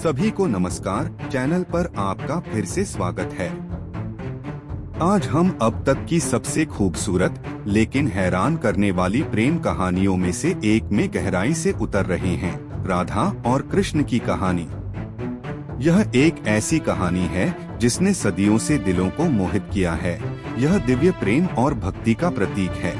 सभी को नमस्कार। चैनल पर आपका फिर से स्वागत है। आज हम अब तक की सबसे खूबसूरत लेकिन हैरान करने वाली प्रेम कहानियों में से एक में गहराई से उतर रहे हैं, राधा और कृष्ण की कहानी। यह एक ऐसी कहानी है जिसने सदियों से दिलों को मोहित किया है। यह दिव्य प्रेम और भक्ति का प्रतीक है।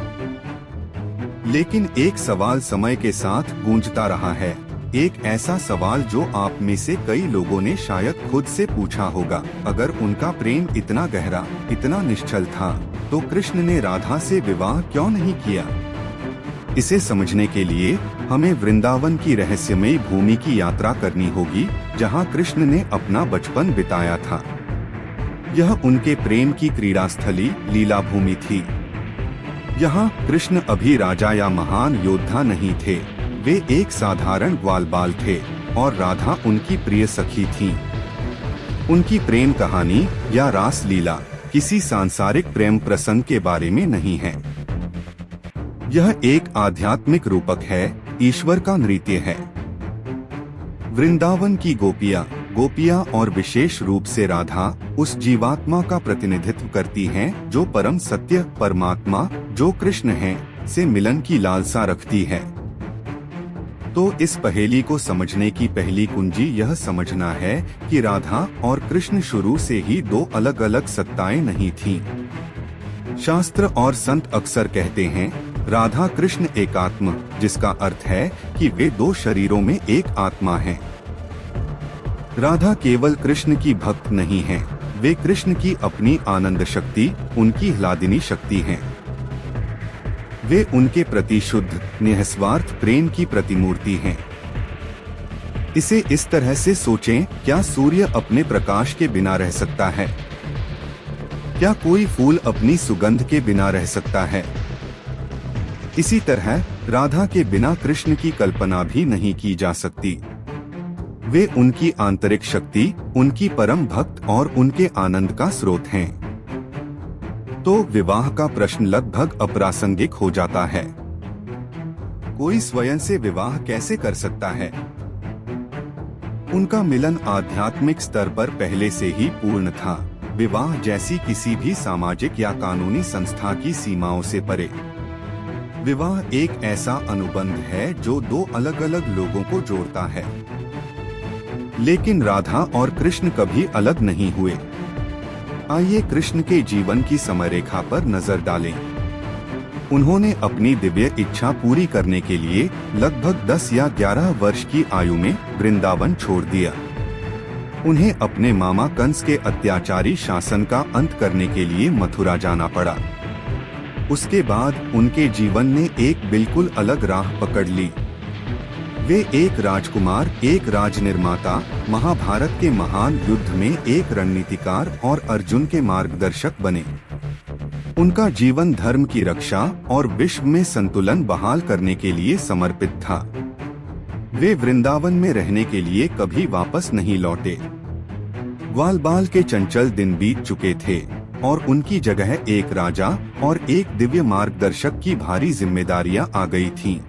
लेकिन एक सवाल समय के साथ गूंजता रहा है, एक ऐसा सवाल जो आप में से कई लोगों ने शायद खुद से पूछा होगा। अगर उनका प्रेम इतना गहरा, इतना निश्चल था, तो कृष्ण ने राधा से विवाह क्यों नहीं किया? इसे समझने के लिए हमें वृंदावन की रहस्यमयी भूमि की यात्रा करनी होगी, जहां कृष्ण ने अपना बचपन बिताया था। यह उनके प्रेम की क्रीड़ा स्थली, लीला भूमि थी। यहाँ कृष्ण अभी राजा या महान योद्धा नहीं थे, वे एक साधारण ग्वालबाल थे और राधा उनकी प्रिय सखी थी। उनकी प्रेम कहानी या रास लीला किसी सांसारिक प्रेम प्रसंग के बारे में नहीं है। यह एक आध्यात्मिक रूपक है, ईश्वर का नृत्य है। वृंदावन की गोपियां और विशेष रूप से राधा उस जीवात्मा का प्रतिनिधित्व करती हैं जो परम सत्य परमात्मा, जो कृष्ण है, से मिलन की लालसा रखती है। तो इस पहेली को समझने की पहली कुंजी यह समझना है कि राधा और कृष्ण शुरू से ही दो अलग अलग सत्ताएं नहीं थीं। शास्त्र और संत अक्सर कहते हैं, राधा कृष्ण एकात्म, जिसका अर्थ है कि वे दो शरीरों में एक आत्मा हैं। राधा केवल कृष्ण की भक्त नहीं है, वे कृष्ण की अपनी आनंद शक्ति, उनकी ह्लादिनी शक्ति हैं। वे उनके प्रति शुद्ध, निस्वार्थ प्रेम की प्रतिमूर्ति हैं। इसे इस तरह से सोचें, क्या सूर्य अपने प्रकाश के बिना रह सकता है? क्या कोई फूल अपनी सुगंध के बिना रह सकता है? इसी तरह राधा के बिना कृष्ण की कल्पना भी नहीं की जा सकती। वे उनकी आंतरिक शक्ति, उनकी परम भक्त और उनके आनंद का स्रोत हैं। तो विवाह का प्रश्न लगभग अप्रासंगिक हो जाता है। कोई स्वयं से विवाह कैसे कर सकता है? उनका मिलन आध्यात्मिक स्तर पर पहले से ही पूर्ण था, विवाह जैसी किसी भी सामाजिक या कानूनी संस्था की सीमाओं से परे। विवाह एक ऐसा अनुबंध है जो दो अलग अलग लोगों को जोड़ता है। लेकिन राधा और कृष्ण कभी अलग नहीं हुए। आइए कृष्ण के जीवन की समयरेखा पर नजर डालें। उन्होंने अपनी दिव्य इच्छा पूरी करने के लिए लगभग 10 या 11 वर्ष की आयु में वृंदावन छोड़ दिया। उन्हें अपने मामा कंस के अत्याचारी शासन का अंत करने के लिए मथुरा जाना पड़ा। उसके बाद उनके जीवन ने एक बिल्कुल अलग राह पकड़ ली। वे एक राजकुमार, एक राजनिर्माता, महाभारत के महान युद्ध में एक रणनीतिकार और अर्जुन के मार्गदर्शक बने। उनका जीवन धर्म की रक्षा और विश्व में संतुलन बहाल करने के लिए समर्पित था। वे वृंदावन में रहने के लिए कभी वापस नहीं लौटे। ग्वालबाल के चंचल दिन बीत चुके थे और उनकी जगह एक राजा और एक दिव्य मार्गदर्शक की भारी जिम्मेदारियां आ गई थीं।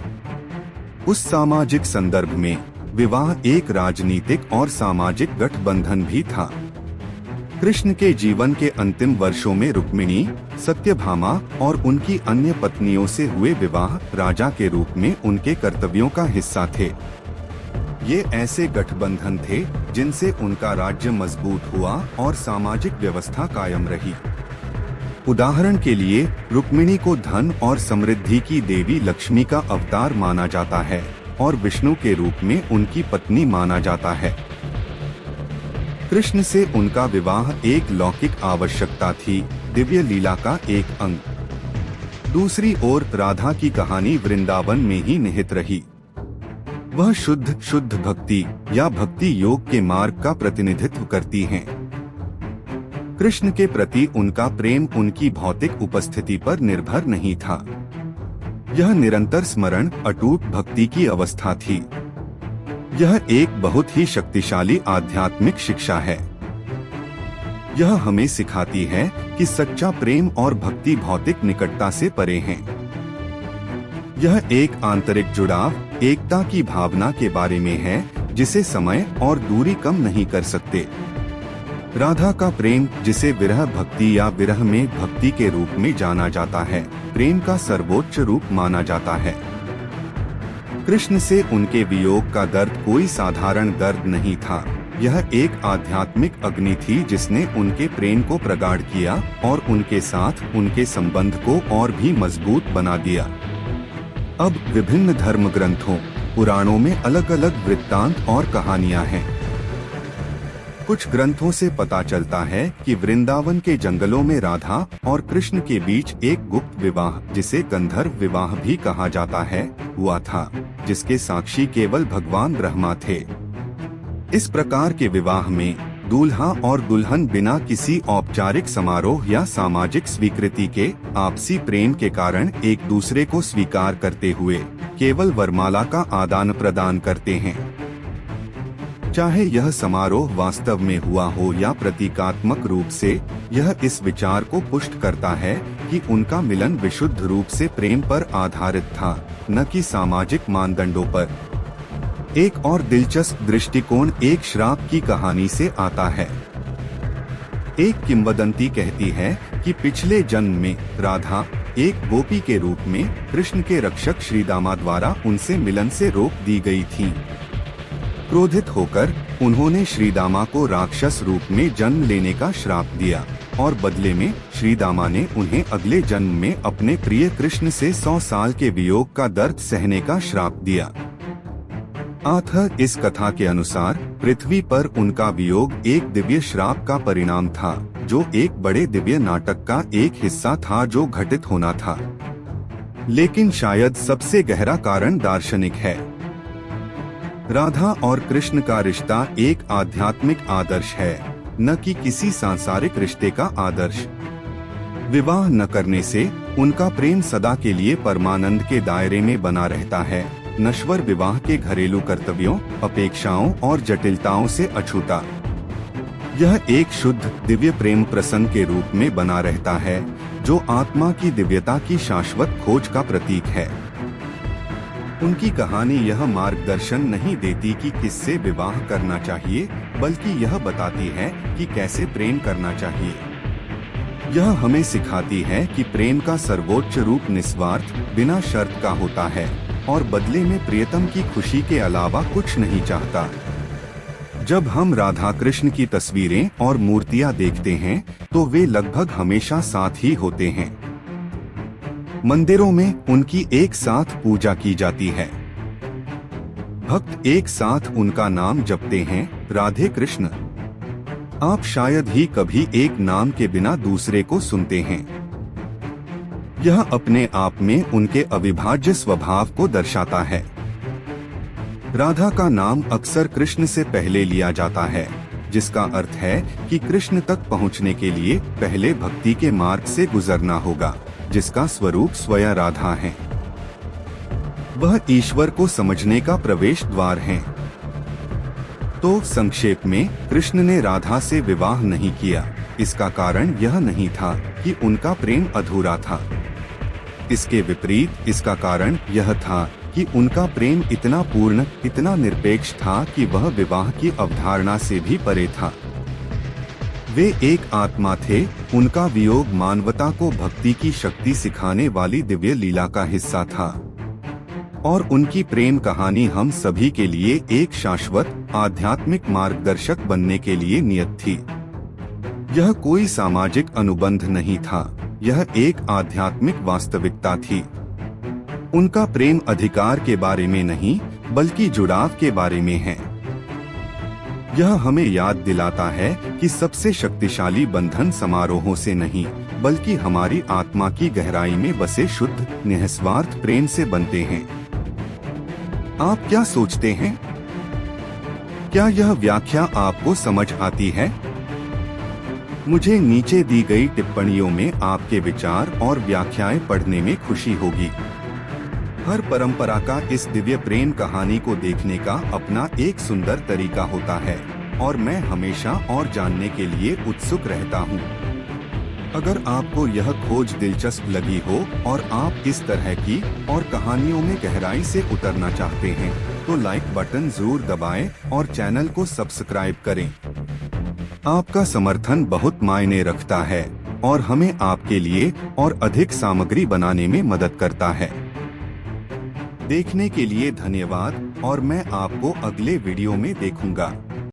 उस सामाजिक संदर्भ में विवाह एक राजनीतिक और सामाजिक गठबंधन भी था। कृष्ण के जीवन के अंतिम वर्षों में रुक्मिणी, सत्यभामा और उनकी अन्य पत्नियों से हुए विवाह राजा के रूप में उनके कर्तव्यों का हिस्सा थे। ये ऐसे गठबंधन थे जिनसे उनका राज्य मजबूत हुआ और सामाजिक व्यवस्था कायम रही। उदाहरण के लिए रुक्मिणी को धन और समृद्धि की देवी लक्ष्मी का अवतार माना जाता है और विष्णु के रूप में उनकी पत्नी माना जाता है। कृष्ण से उनका विवाह एक लौकिक आवश्यकता थी, दिव्य लीला का एक अंग। दूसरी ओर राधा की कहानी वृंदावन में ही निहित रही। वह शुद्ध भक्ति या भक्ति योग के मार्ग का प्रतिनिधित्व करती हैं। कृष्ण के प्रति उनका प्रेम उनकी भौतिक उपस्थिति पर निर्भर नहीं था। यह निरंतर स्मरण, अटूट भक्ति की अवस्था थी। यह एक बहुत ही शक्तिशाली आध्यात्मिक शिक्षा है। यह हमें सिखाती है कि सच्चा प्रेम और भक्ति भौतिक निकटता से परे हैं। यह एक आंतरिक जुड़ाव, एकता की भावना के बारे में है, जिसे समय और दूरी कम नहीं कर सकते। राधा का प्रेम, जिसे विरह भक्ति या विरह में भक्ति के रूप में जाना जाता है, प्रेम का सर्वोच्च रूप माना जाता है। कृष्ण से उनके वियोग का दर्द कोई साधारण दर्द नहीं था। यह एक आध्यात्मिक अग्नि थी जिसने उनके प्रेम को प्रगाढ़ किया और उनके साथ उनके संबंध को और भी मजबूत बना दिया। अब विभिन्न धर्म ग्रंथों, पुराणों में अलग अलग वृत्तांत और कहानियां हैं। कुछ ग्रंथों से पता चलता है कि वृंदावन के जंगलों में राधा और कृष्ण के बीच एक गुप्त विवाह, जिसे गंधर्व विवाह भी कहा जाता है, हुआ था, जिसके साक्षी केवल भगवान ब्रह्मा थे। इस प्रकार के विवाह में दूल्हा और दुल्हन बिना किसी औपचारिक समारोह या सामाजिक स्वीकृति के आपसी प्रेम के कारण एक दूसरे को स्वीकार करते हुए केवल वरमाला का आदान प्रदान करते हैं। चाहे यह समारोह वास्तव में हुआ हो या प्रतीकात्मक रूप से, यह इस विचार को पुष्ट करता है कि उनका मिलन विशुद्ध रूप से प्रेम पर आधारित था, न कि सामाजिक मानदंडों पर। एक और दिलचस्प दृष्टिकोण एक श्राप की कहानी से आता है। एक किंवदंती कहती है कि पिछले जन्म में राधा एक गोपी के रूप में कृष्ण के रक्षक श्रीदामा द्वारा उनसे मिलन से रोक दी गई थी। क्रोधित होकर उन्होंने श्रीदामा को राक्षस रूप में जन्म लेने का श्राप दिया और बदले में श्रीदामा ने उन्हें अगले जन्म में अपने प्रिय कृष्ण से 100 साल के वियोग का दर्द सहने का श्राप दिया। अतः इस कथा के अनुसार पृथ्वी पर उनका वियोग एक दिव्य श्राप का परिणाम था, जो एक बड़े दिव्य नाटक का एक हिस्सा था जो घटित होना था। लेकिन शायद सबसे गहरा कारण दार्शनिक है। राधा और कृष्ण का रिश्ता एक आध्यात्मिक आदर्श है, न कि किसी सांसारिक रिश्ते का आदर्श। विवाह न करने से उनका प्रेम सदा के लिए परमानंद के दायरे में बना रहता है, नश्वर विवाह के घरेलू कर्तव्यों, अपेक्षाओं और जटिलताओं से अछूता। यह एक शुद्ध दिव्य प्रेम प्रसंग के रूप में बना रहता है, जो आत्मा की दिव्यता की शाश्वत खोज का प्रतीक है। उनकी कहानी यह मार्गदर्शन नहीं देती कि किससे विवाह करना चाहिए, बल्कि यह बताती है कि कैसे प्रेम करना चाहिए। यह हमें सिखाती है कि प्रेम का सर्वोच्च रूप निस्वार्थ, बिना शर्त का होता है और बदले में प्रियतम की खुशी के अलावा कुछ नहीं चाहता। जब हम राधा कृष्ण की तस्वीरें और मूर्तियां देखते हैं, तो वे लगभग हमेशा साथ ही होते हैं। मंदिरों में उनकी एक साथ पूजा की जाती है। भक्त एक साथ उनका नाम जपते हैं, राधे कृष्ण। आप शायद ही कभी एक नाम के बिना दूसरे को सुनते हैं। यह अपने आप में उनके अविभाज्य स्वभाव को दर्शाता है। राधा का नाम अक्सर कृष्ण से पहले लिया जाता है, जिसका अर्थ है कि कृष्ण तक पहुंचने के लिए पहले भक्ति के मार्ग से गुजरना होगा, जिसका स्वरूप स्वयं राधा है। वह ईश्वर को समझने का प्रवेश द्वार है। तो संक्षेप में, कृष्ण ने राधा से विवाह नहीं किया। इसका कारण यह नहीं था कि उनका प्रेम अधूरा था। इसके विपरीत इसका कारण यह था कि उनका प्रेम इतना पूर्ण, इतना निरपेक्ष था कि वह विवाह की अवधारणा से भी परे था। वे एक आत्मा थे। उनका वियोग मानवता को भक्ति की शक्ति सिखाने वाली दिव्य लीला का हिस्सा था, और उनकी प्रेम कहानी हम सभी के लिए एक शाश्वत आध्यात्मिक मार्गदर्शक बनने के लिए नियत थी। यह कोई सामाजिक अनुबंध नहीं था, यह एक आध्यात्मिक वास्तविकता थी। उनका प्रेम अधिकार के बारे में नहीं, बल्कि जुड़ाव के बारे में है। यह हमें याद दिलाता है कि सबसे शक्तिशाली बंधन समारोहों से नहीं, बल्कि हमारी आत्मा की गहराई में बसे शुद्ध, निस्वार्थ प्रेम से बनते हैं। आप क्या सोचते हैं? क्या यह व्याख्या आपको समझ आती है? मुझे नीचे दी गई टिप्पणियों में आपके विचार और व्याख्याएं पढ़ने में खुशी होगी। हर परंपरा का इस दिव्य प्रेम कहानी को देखने का अपना एक सुंदर तरीका होता है, और मैं हमेशा और जानने के लिए उत्सुक रहता हूँ। अगर आपको यह खोज दिलचस्प लगी हो और आप इस तरह की और कहानियों में गहराई से उतरना चाहते हैं, तो लाइक बटन जरूर दबाएं और चैनल को सब्सक्राइब करें। आपका समर्थन बहुत मायने रखता है और हमें आपके लिए और अधिक सामग्री बनाने में मदद करता है। देखने के लिए धन्यवाद और मैं आपको अगले वीडियो में देखूंगा।